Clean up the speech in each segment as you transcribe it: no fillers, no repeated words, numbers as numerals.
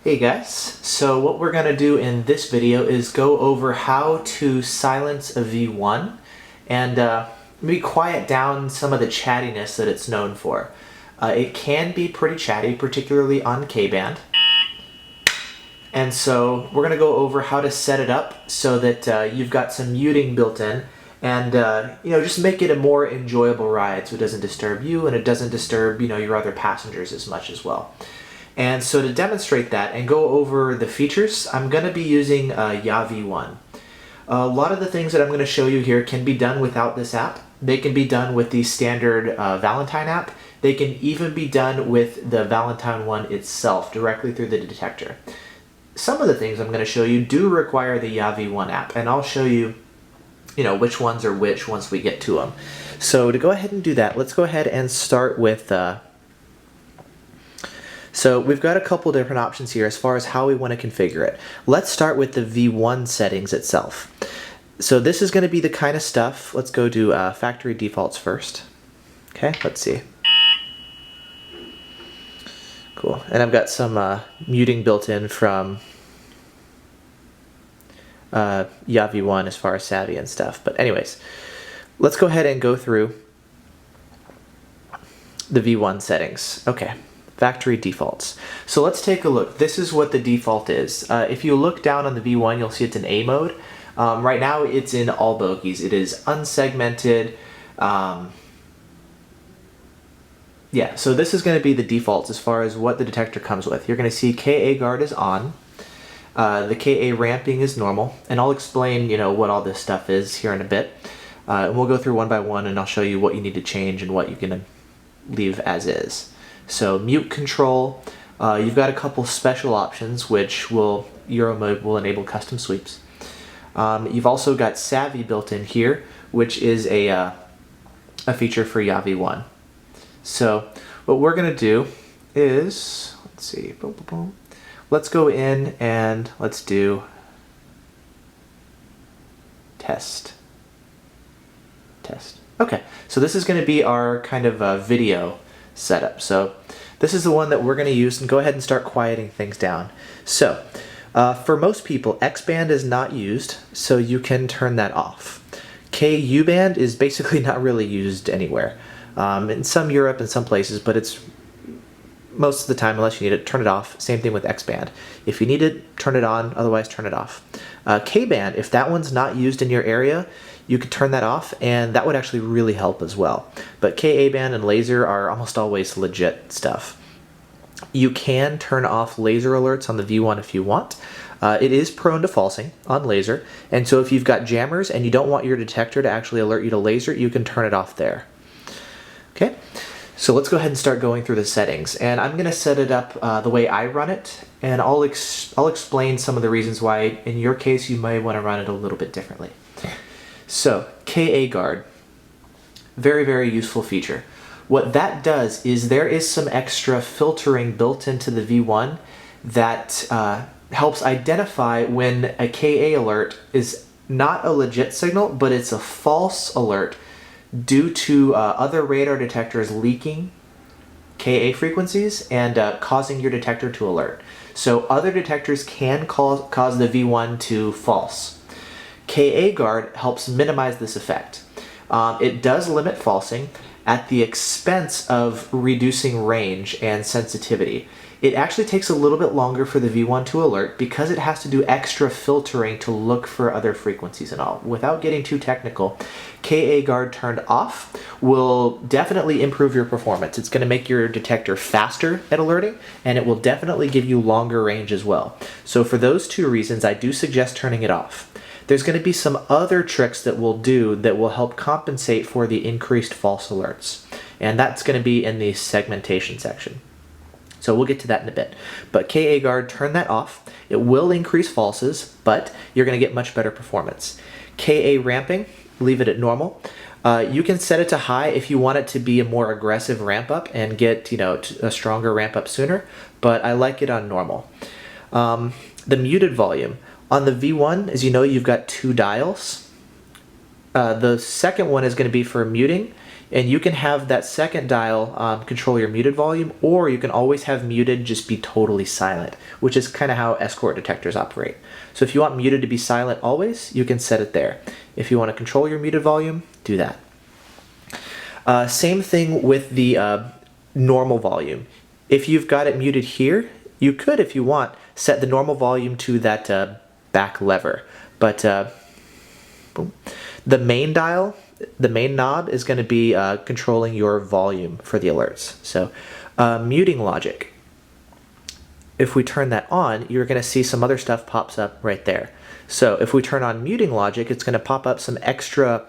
Hey guys, so what we're going to do in this video is go over how to silence a V1 and maybe quiet down some of the chattiness that it's known for. It can be pretty chatty, particularly on K-band. And so we're going to go over how to set it up so that you've got some muting built in and just make it a more enjoyable ride so it doesn't disturb you and it doesn't disturb your other passengers as much as well. And so to demonstrate that and go over the features, I'm going to be using One. A lot of the things that I'm going to show you here can be done without this app. They can be done with the standard Valentine app. They can even be done with the Valentine One itself, directly through the detector. Some of the things I'm going to show you do require the One app, and I'll show you, which ones are which once we get to them. So to go ahead and do that, let's go ahead and start with so we've got a couple different options here as far as how we want to configure it. Let's start with the V1 settings itself. So this is going to be the kind of stuff. Let's go to factory defaults first. Okay, let's see. Cool. And I've got some muting built in from One as far as Savvy and stuff. But anyways, let's go ahead and go through the V1 settings. Okay. Factory defaults. So let's take a look. This is what the default is. If you look down on the V1, you'll see it's in A mode. Right now it's in all bogies. It is unsegmented. Yeah, so this is going to be the defaults as far as what the detector comes with. You're going to see KA guard is on. The KA ramping is normal. And I'll explain, what all this stuff is here in a bit. And we'll go through one by one and I'll show you what you need to change and what you can leave as is. So mute control, you've got a couple special options which Euro mode will enable custom sweeps. You've also got Savvy built in here, which is a feature for One. So what we're going to do is, let's see, boom, boom, boom. Let's go in and let's do test. Okay, so this is going to be our kind of video setup. So this is the one that we're going to use, and go ahead and start quieting things down. So for most people, X band is not used, so you can turn that off. KU band is basically not really used anywhere. In some Europe and some places, but it's most of the time, unless you need it, turn it off. Same thing with X band. If you need it, turn it on, otherwise turn it off. K band, if that one's not used in your area, you could turn that off, and that would actually really help as well. But KA band and laser are almost always legit stuff. You can turn off laser alerts on the V1 if you want. It is prone to falsing on laser, and so if you've got jammers and you don't want your detector to actually alert you to laser, you can turn it off there. Okay, so let's go ahead and start going through the settings, and I'm going to set it up the way I run it, and I'll explain some of the reasons why in your case you may want to run it a little bit differently. So, KA guard, very, very useful feature. What that does is there is some extra filtering built into the V1 that helps identify when a KA alert is not a legit signal, but it's a false alert due to other radar detectors leaking KA frequencies and causing your detector to alert. So other detectors can cause the V1 to false. KA guard helps minimize this effect. It does limit falsing at the expense of reducing range and sensitivity. It actually takes a little bit longer for the V1 to alert because it has to do extra filtering to look for other frequencies and all. Without getting too technical, KA guard turned off will definitely improve your performance. It's going to make your detector faster at alerting, and it will definitely give you longer range as well. So for those two reasons, I do suggest turning it off. There's going to be some other tricks that we'll do that will help compensate for the increased false alerts. And that's going to be in the segmentation section. So we'll get to that in a bit. But KA guard, turn that off. It will increase falses, but you're going to get much better performance. KA ramping, leave it at normal. You can set it to high if you want it to be a more aggressive ramp up and get a stronger ramp up sooner, but I like it on normal. The muted volume. On the V1, as you know, you've got two dials. The second one is going to be for muting. And you can have that second dial control your muted volume, or you can always have muted just be totally silent, which is kind of how escort detectors operate. So if you want muted to be silent always, you can set it there. If you want to control your muted volume, do that. Same thing with the normal volume. If you've got it muted here, you could, if you want, set the normal volume to that back lever. But boom. The main dial, the main knob is going to be controlling your volume for the alerts. So muting logic. If we turn that on, you're going to see some other stuff pops up right there. So if we turn on muting logic, it's going to pop up some extra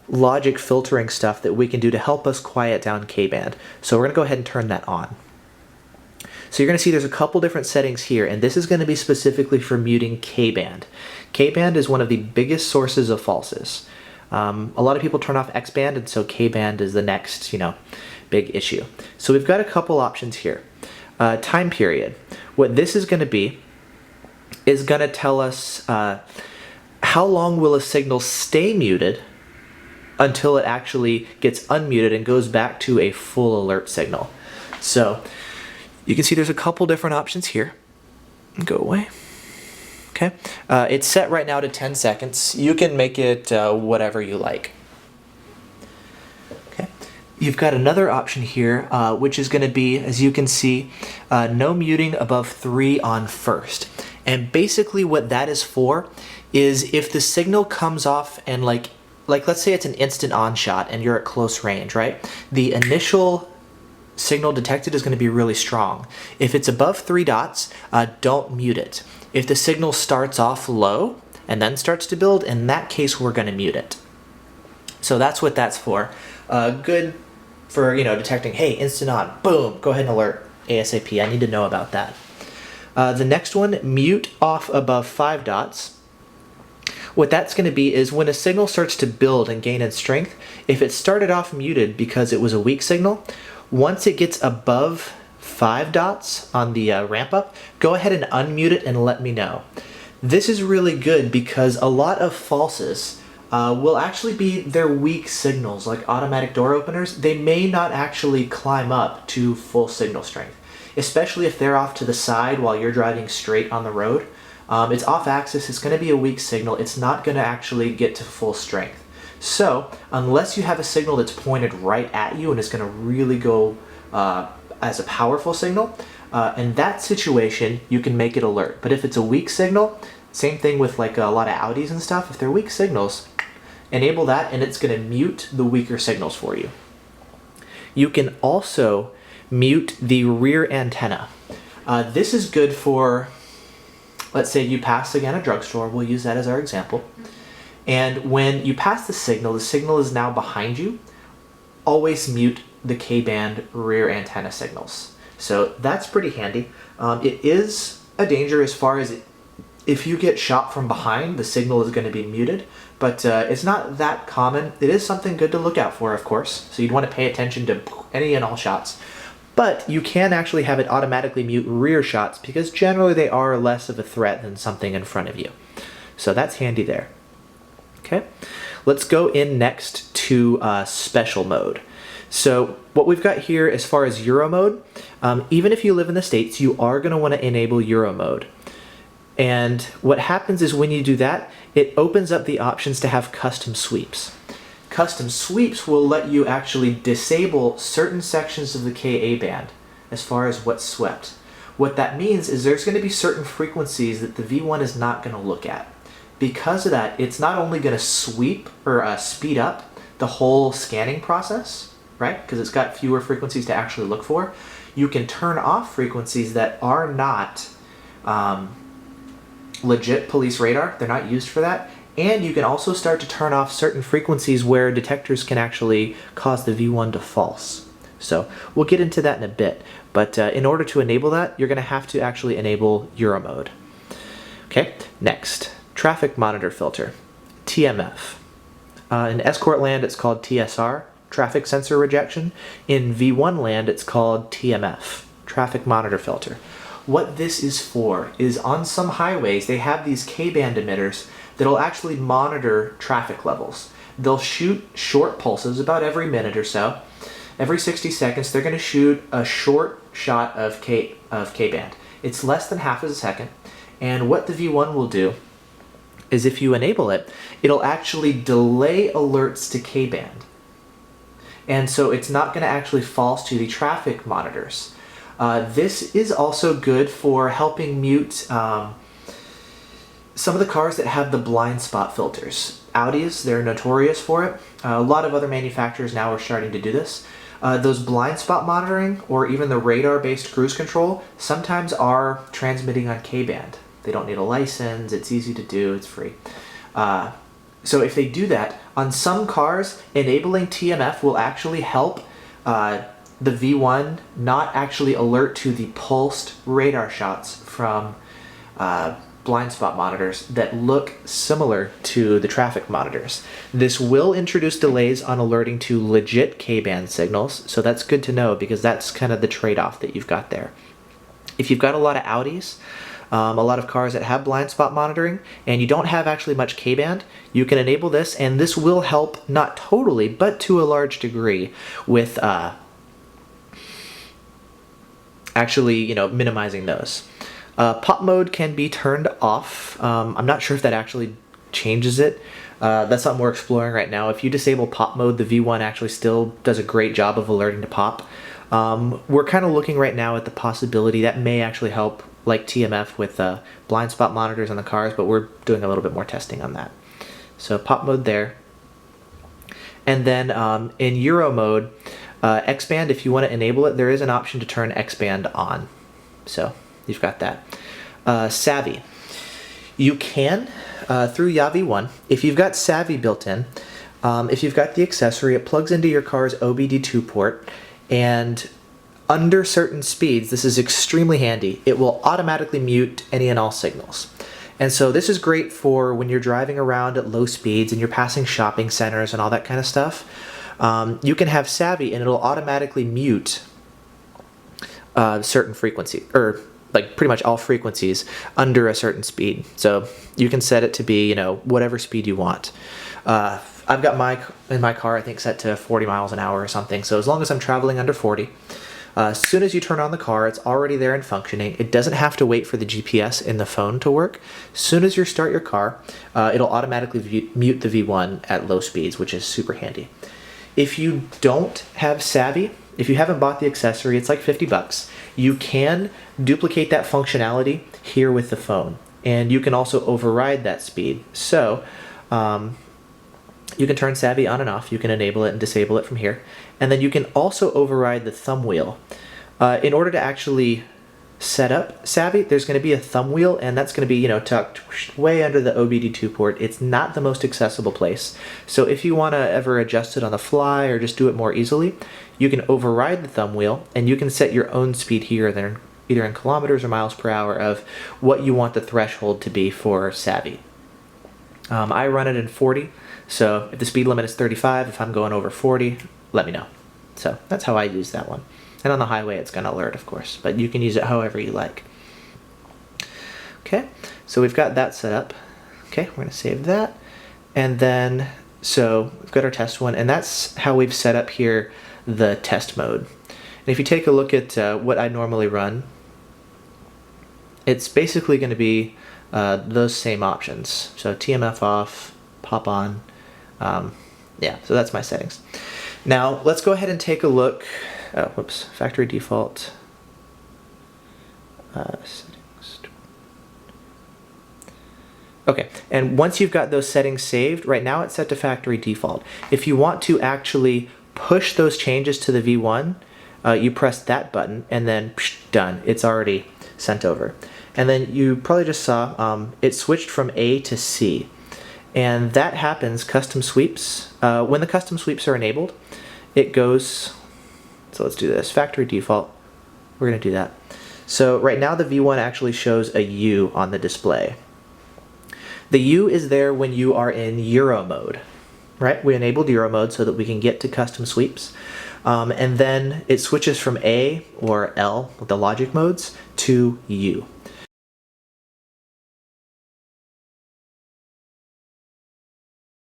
logic filtering stuff that we can do to help us quiet down K-band. So we're going to go ahead and turn that on. So you're going to see there's a couple different settings here, and this is going to be specifically for muting K-band. K-band is one of the biggest sources of falses. A lot of people turn off X-band, and so K-band is the next, big issue. So we've got a couple options here. Time period. What this is going to be is going to tell us how long will a signal stay muted until it actually gets unmuted and goes back to a full alert signal. So you can see there's a couple different options here. Go away. Okay. It's set right now to 10 seconds. You can make it whatever you like. Okay. You've got another option here, which is going to be, as you can see, no muting above 3 on first. And basically what that is for is if the signal comes off and like let's say it's an instant on shot and you're at close range, right? The initial signal detected is going to be really strong. If it's above 3 dots, don't mute it. If the signal starts off low and then starts to build, in that case we're going to mute it. So that's what that's for. Good for detecting, hey, instant on, boom, go ahead and alert ASAP. I need to know about that. The next one, mute off above 5 dots. What that's going to be is when a signal starts to build and gain in strength, if it started off muted because it was a weak signal, once it gets above 5 dots on the ramp up, go ahead and unmute it and let me know. This is really good because a lot of falses will actually be their weak signals, like automatic door openers. They may not actually climb up to full signal strength, especially if they're off to the side while you're driving straight on the road. It's off axis, it's going to be a weak signal, it's not going to actually get to full strength. So, unless you have a signal that's pointed right at you and is going to really go as a powerful signal, in that situation, you can make it alert. But if it's a weak signal, same thing with like a lot of Audis and stuff, if they're weak signals, enable that and it's going to mute the weaker signals for you. You can also mute the rear antenna. This is good for, let's say you pass again a drugstore, we'll use that as our example. And when you pass the signal is now behind you, always mute the K-band rear antenna signals. So that's pretty handy. It is a danger as far as if you get shot from behind, the signal is going to be muted, but it's not that common. It is something good to look out for, of course, so you'd want to pay attention to any and all shots. But you can actually have it automatically mute rear shots because generally they are less of a threat than something in front of you. So that's handy there. Okay, let's go in next to special mode. So what we've got here as far as Euro mode, even if you live in the States, you are going to want to enable Euro mode. And what happens is when you do that, it opens up the options to have custom sweeps. Custom sweeps will let you actually disable certain sections of the Ka band as far as what's swept. What that means is there's going to be certain frequencies that the V1 is not going to look at. Because of that, it's not only going to sweep or speed up the whole scanning process, right? Because it's got fewer frequencies to actually look for. You can turn off frequencies that are not legit police radar. They're not used for that. And you can also start to turn off certain frequencies where detectors can actually cause the V1 to false. So we'll get into that in a bit. But in order to enable that, you're going to have to actually enable Euro mode. Okay, next. Traffic monitor filter, TMF. In escort land, it's called TSR, traffic sensor rejection. In V1 land, it's called TMF, traffic monitor filter. What this is for is on some highways, they have these K-band emitters that'll actually monitor traffic levels. they'll shoot short pulses about every minute or so. Every 60 seconds, they're going to shoot a short shot of K-band. It's less than half of a second. And what the V1 will do is if you enable it, it'll actually delay alerts to K-band. And so it's not going to actually false to the traffic monitors. This is also good for helping mute some of the cars that have the blind spot filters. Audis, they're notorious for it. A lot of other manufacturers now are starting to do this. Those blind spot monitoring or even the radar-based cruise control sometimes are transmitting on K-band. They don't need a license, it's easy to do, it's free. So if they do that, on some cars, enabling TMF will actually help the V1 not actually alert to the pulsed radar shots from blind spot monitors that look similar to the traffic monitors. This will introduce delays on alerting to legit K-band signals, so that's good to know because that's kind of the trade-off that you've got there. If you've got a lot of Audis, a lot of cars that have blind spot monitoring, and you don't have actually much K-band, you can enable this, and this will help, not totally, but to a large degree, with actually, minimizing those. Pop mode can be turned off. I'm not sure if that actually changes it. That's something we're exploring right now. If you disable pop mode, the V1 actually still does a great job of alerting to pop. We're kind of looking right now at the possibility that may actually help, like TMF with blind spot monitors on the cars, but we're doing a little bit more testing on that. So pop mode there. And then in Euro mode, X-band, if you want to enable it, there is an option to turn X-band on. So you've got that. Savvy. You can, through Yavi One, if you've got Savvy built in, if you've got the accessory, it plugs into your car's OBD2 port, and under certain speeds, this is extremely handy, it will automatically mute any and all signals. And so this is great for when you're driving around at low speeds and you're passing shopping centers and all that kind of stuff. You can have Savvy and it'll automatically mute certain frequency, or like pretty much all frequencies under a certain speed. So you can set it to be, whatever speed you want. I've got in my car, I think, set to 40 miles an hour or something. So as long as I'm traveling under 40, as soon as you turn on the car, it's already there and functioning. It doesn't have to wait for the GPS in the phone to work. As soon as you start your car, it'll automatically mute the V1 at low speeds, which is super handy. If you don't have Savvy, if you haven't bought the accessory, it's like 50 bucks. You can duplicate that functionality here with the phone, and you can also override that speed. So you can turn Savvy on and off. You can enable it and disable it from here. And then you can also override the thumb wheel. In order to actually set up Savvy, there's going to be a thumb wheel, and that's going to be, tucked way under the OBD2 port. It's not the most accessible place. So if you want to ever adjust it on the fly or just do it more easily, you can override the thumb wheel, and you can set your own speed here, either in kilometers or miles per hour, of what you want the threshold to be for Savvy. I run it in 40, so if the speed limit is 35, if I'm going over 40, let me know. So that's how I use that one. And on the highway, it's going to alert, of course, but you can use it however you like. Okay, so we've got that set up. Okay, we're going to save that. And then, so we've got our test one, and that's how we've set up here the test mode. And if you take a look at what I normally run, it's basically going to be those same options. So TMF off, pop on. Yeah, so that's my settings. Now, let's go ahead and take a look. Whoops, factory default. Settings. Okay, and once you've got those settings saved, right now it's set to factory default. If you want to actually push those changes to the V1, you press that button and then done. It's already sent over. And then you probably just saw it switched from A to C. And that happens, custom sweeps. When the custom sweeps are enabled, it goes, so let's do this, factory default. We're going to do that. So right now the V1 actually shows a U on the display. The U is there when you are in Euro mode, right? We enabled Euro mode so that we can get to custom sweeps. And then it switches from A or L, the logic modes, to U.